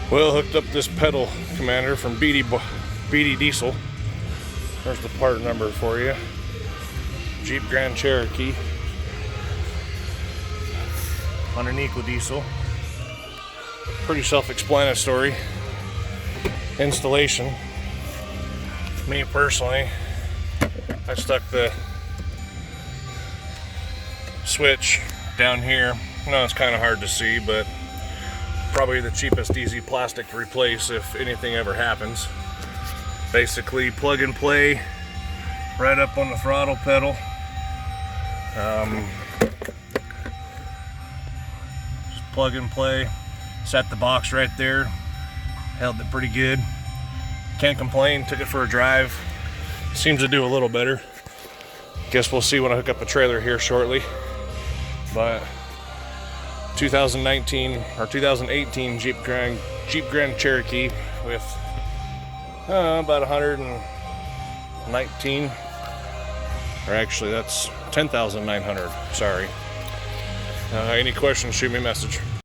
Well, hooked up this pedal commander from BD Diesel. There's the part number for you. Jeep Grand Cherokee on an eco diesel. Pretty self-explanatory installation. Me personally, I stuck the switch down here. I know it's kind of hard to see, but probably the cheapest easy plastic to replace if anything ever happens. Basically plug and play right up on the throttle pedal. Just plug and play. Set the box right there. Held it pretty good. Can't complain. Took it for a drive. Seems to do a little better. Guess we'll see when I hook up a trailer here shortly. But 2019 or 2018 Jeep Grand Cherokee with about 119, or actually that's 10,900. Sorry. Any questions, shoot me a message.